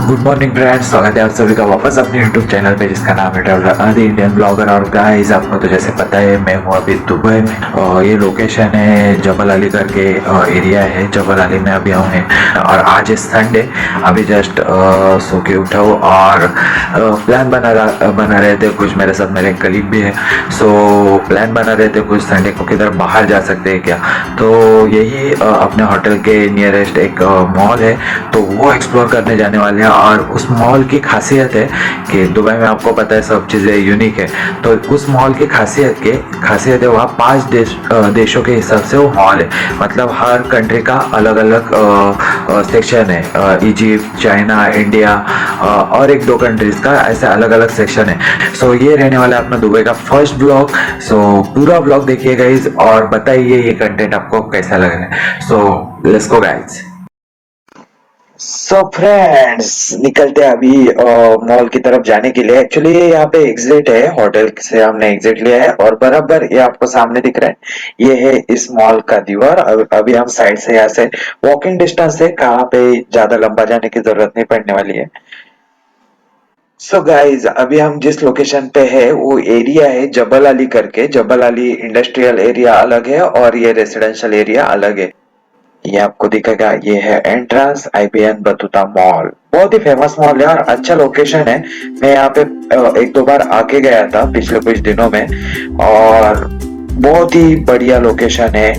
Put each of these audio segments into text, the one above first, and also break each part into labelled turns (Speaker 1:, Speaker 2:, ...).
Speaker 1: Good morning friends, स्वागत है आप सभी का वापस अपने यूट्यूब चैनल पे जिसका नाम है ट्रैवलर आदि इंडियन ब्लॉगर। और गाइस, आपको तो जैसे पता है मैं हूँ अभी दुबई में और ये लोकेशन है जबल अली करके एरिया है। जबल अली में अभी हूँ और आज संडे, अभी जस्ट सो के उठा हूँ और प्लान बना रहे थे कुछ। मेरे साथ मेरे कलीग भी है, सो प्लान बना रहे थे कुछ संडे को किधर बाहर जा सकते हैं क्या। तो यही अपने होटल के नियरेस्ट एक मॉल है, तो वो एक्सप्लोर करने जाने वाले हैं। और उस मॉल की खासियत है कि दुबई में आपको पता है सब चीज़ें यूनिक है। तो उस मॉल की खासियत है वहाँ 5 देशों के हिसाब से वो मॉल है। मतलब हर कंट्री का अलग अलग सेक्शन है। इजिप्ट, चाइना, इंडिया और एक दो कंट्रीज का ऐसे अलग अलग सेक्शन है। सो ये रहने वाला है अपना दुबई का फर्स्ट ब्लॉग। सो पूरा ब्लॉग देखिए गाइज और बताइए ये कंटेंट आपको कैसा लग रहा है। So let's go guys. So friends, निकलते हैं अभी मॉल की तरफ जाने के लिए। एक्चुअली यहाँ पे एग्जिट है, होटल से हमने एग्जिट लिया है और बराबर ये आपको सामने दिख रहा है, ये है इस मॉल का दीवार। अभी हम साइड से यहाँ से वॉकिंग डिस्टेंस है, कहाँ पे ज्यादा लंबा जाने की जरूरत नहीं पड़ने वाली है। सो गाइज, अभी हम जिस लोकेशन पे है वो एरिया है जबल अली करके। जबल अली इंडस्ट्रियल एरिया अलग है और ये रेसिडेंशियल एरिया अलग है। ये आपको दिखेगा, ये है एंट्रेंस आईबीएन बतूता मॉल। बहुत ही फेमस मॉल है और अच्छा लोकेशन है। मैं यहाँ पे एक दो बार आके गया था पिछले कुछ दिनों में और बहुत ही बढ़िया लोकेशन है।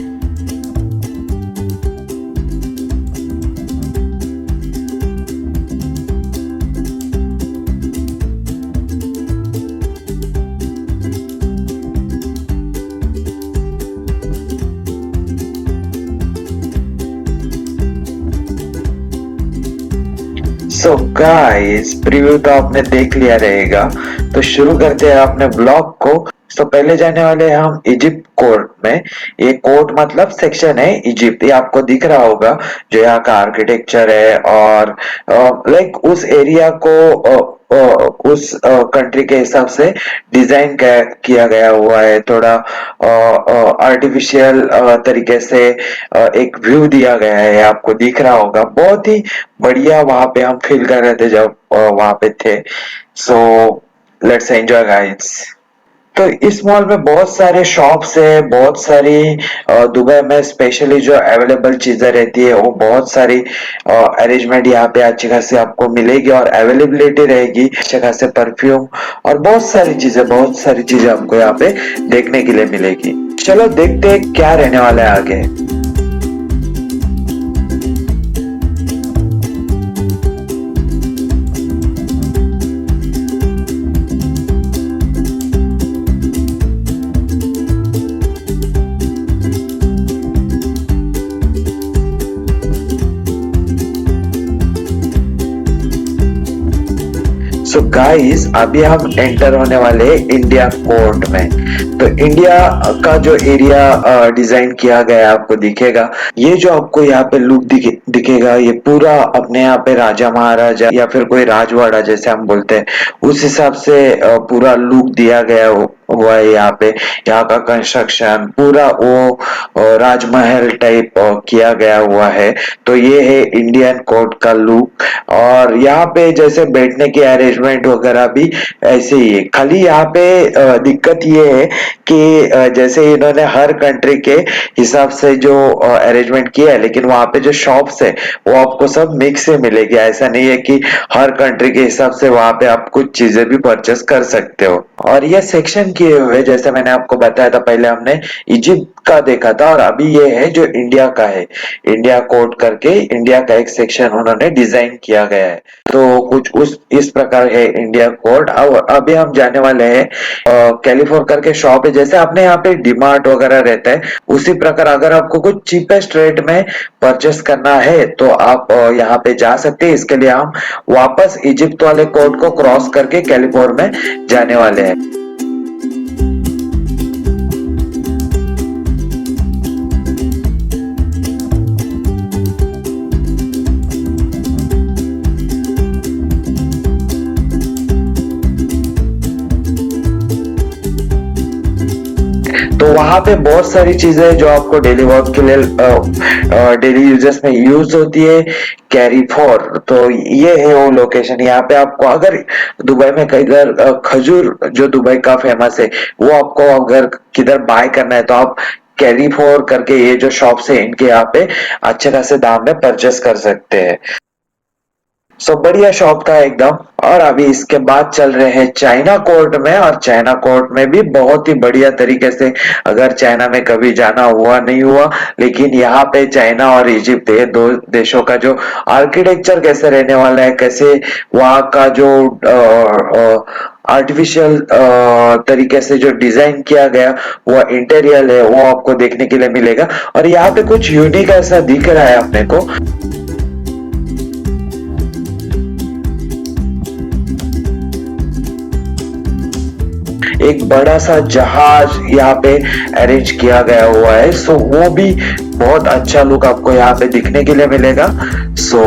Speaker 1: सो गाइस, प्रीव्यू तो आपने देख लिया रहेगा, तो शुरू करते हैं अपने ब्लॉग को। तो पहले जाने वाले हैं हम इजिप्ट कोर्ट में। ये कोर्ट मतलब सेक्शन है इजिप्ट, ये आपको दिख रहा होगा जो यहाँ का आर्किटेक्चर है और लाइक उस एरिया को उस कंट्री के हिसाब से डिजाइन किया गया हुआ है। थोड़ा आर्टिफिशियल तरीके से एक व्यू दिया गया है, आपको दिख रहा होगा। बहुत ही बढ़िया वहां पे हम फील कर रहे थे जब वहां पे थे। So let's enjoy guys. तो इस मॉल में बहुत सारे शॉप्स है, बहुत सारी दुबई में स्पेशली जो अवेलेबल चीजें रहती है वो बहुत सारी अरेंजमेंट यहाँ पे अच्छी खासी आपको मिलेगी और अवेलेबिलिटी रहेगी। अच्छे खासे परफ्यूम और बहुत सारी चीजें आपको यहाँ पे देखने के लिए मिलेगी। चलो देखते हैं क्या रहने वाला है आगे। सो गाइस, अभी हम एंटर होने वाले हैं इंडिया कोर्ट में। तो इंडिया का जो एरिया डिजाइन किया गया है आपको दिखेगा। ये जो आपको यहाँ पे लुक दिखेगा, ये पूरा अपने यहाँ पे राजा महाराजा या फिर कोई राजवाड़ा जैसे हम बोलते हैं उस हिसाब से पूरा लुक दिया गया हुआ है। यहाँ पे यहाँ का कंस्ट्रक्शन पूरा वो राजमहल टाइप किया गया हुआ है। तो ये है इंडियन कोर्ट का लुक और यहाँ पे जैसे बैठने की अरेंजमेंट वगैरह भी ऐसे ही है। खाली यहाँ पे दिक्कत ये है कि जैसे इन्होंने हर कंट्री के हिसाब से जो अरेंजमेंट किया है, लेकिन वहाँ पे जो शॉप्स है वो आपको सब मिक्स से मिलेगी। ऐसा नहीं है कि हर कंट्री के हिसाब से वहाँ पे आप कुछ चीजें भी परचेस कर सकते हो। और ये सेक्शन किए हुए जैसे मैंने आपको बताया था, पहले हमने इजिप्ट का देखा था और अभी ये है जो इंडिया का है। इंडिया कोड करके इंडिया का एक सेक्शन उन्होंने डिजाइन किया गया है। तो कुछ उस इस प्रकार है इंडिया कोड। अब अभी हम जाने वाले हैं कैलिफोर करके शॉप है। जैसे आपने यहाँ पे डीमार्ट वगैरह रहता है उसी प्रकार अगर आपको कुछ चीपेस्ट रेट में परचेस करना है तो आप यहाँ पे जा सकते हैं। इसके लिए हम वापस इजिप्ट वाले कोड को क्रॉस करके कैलिफोर में जाने वाले हैं। तो वहां पे बहुत सारी चीजें जो आपको डेली वर्क के लिए डेली यूजेस में यूज होती है कैरी फॉर। तो ये है वो लोकेशन। यहाँ पे आपको अगर दुबई में किधर खजूर जो दुबई का फेमस है वो आपको अगर किधर बाय करना है तो आप कैरी फॉर करके ये जो शॉप्स है इनके यहाँ पे अच्छे खासे दाम में परचेस कर सकते हैं। सो बढ़िया शॉप था एकदम। और अभी इसके बाद चल रहे हैं चाइना कोर्ट में, और चाइना कोर्ट में भी बहुत ही बढ़िया तरीके से, अगर चाइना में कभी जाना हुआ नहीं हुआ, लेकिन यहाँ पे चाइना और इजिप्ट ये दो देशों का जो आर्किटेक्चर कैसे रहने वाला है, कैसे वहाँ का जो आर्टिफिशियल तरीके से जो डिजाइन किया गया वो इंटीरियर है वो आपको देखने के लिए मिलेगा। और यहाँ पे कुछ यूनिक ऐसा दिख रहा है अपने को। एक बड़ा सा जहाज यहाँ पे अरेंज किया गया हुआ है। सो वो भी बहुत अच्छा लुक आपको यहाँ पे दिखने के लिए मिलेगा। सो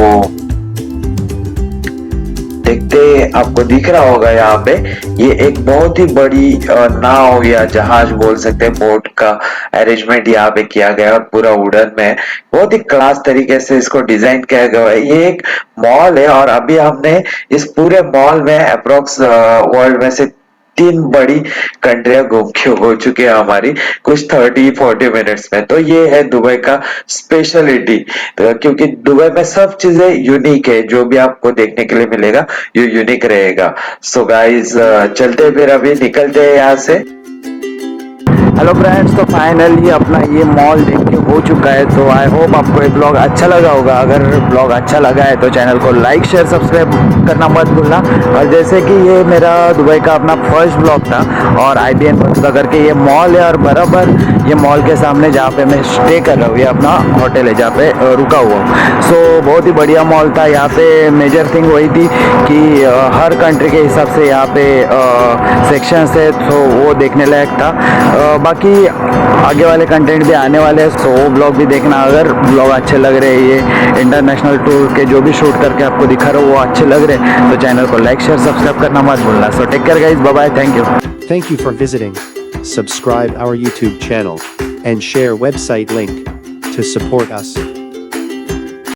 Speaker 1: देखते आपको दिख रहा होगा यहाँ पे ये एक बहुत ही बड़ी नाव या जहाज बोल सकते हैं, बोट का अरेंजमेंट यहाँ पे किया गया और पूरा वुडन में बहुत ही क्लास तरीके से इसको डिजाइन किया गया है। ये एक मॉल है और अभी हमने इस पूरे मॉल में अप्रोक्स वर्ल्ड में से 3 बड़ी कंट्रियां घूम के हो चुके हैं हमारी कुछ 30-40 मिनट्स में। तो ये है दुबई का स्पेशलिटी, तो क्योंकि दुबई में सब चीजें यूनिक है, जो भी आपको देखने के लिए मिलेगा ये यूनिक रहेगा। सो गाइस चलते फिर अभी निकलते हैं यहाँ से।
Speaker 2: हेलो फ्रेंड्स, तो फाइनली अपना ये मॉल देख के हो चुका है। तो आई होप आपको ये ब्लॉग अच्छा लगा होगा। अगर ब्लॉग अच्छा लगा है तो चैनल को लाइक शेयर सब्सक्राइब करना मत भूलना। और जैसे कि ये मेरा दुबई का अपना फर्स्ट ब्लॉग था और IBN बंसुदा करके ये मॉल है, और बराबर ये मॉल के सामने जहाँ पे मैं स्टे कर रहा हूँ ये अपना होटल है जहाँ पे रुका हुआ हूँ। सो बहुत ही बढ़िया मॉल था। यहाँ पे मेजर थिंग वही थी कि हर कंट्री के हिसाब से यहाँ पे सेक्शंस है, तो वो देखने लायक था। बाकी आगे वाले कंटेंट भी आने वाले हैं, सो वो ब्लॉग भी देखना। अगर ब्लॉग अच्छे लग रहे हैं, ये इंटरनेशनल टूर के जो भी शूट करके आपको दिखा रहा हूँ वो अच्छे लग रहे हैं, तो चैनल को लाइक शेयर सब्सक्राइब करना मत भूलना। So take care guys, bye bye, thank you.
Speaker 3: Thank you for visiting. Subscribe our YouTube channel and share website link to support us.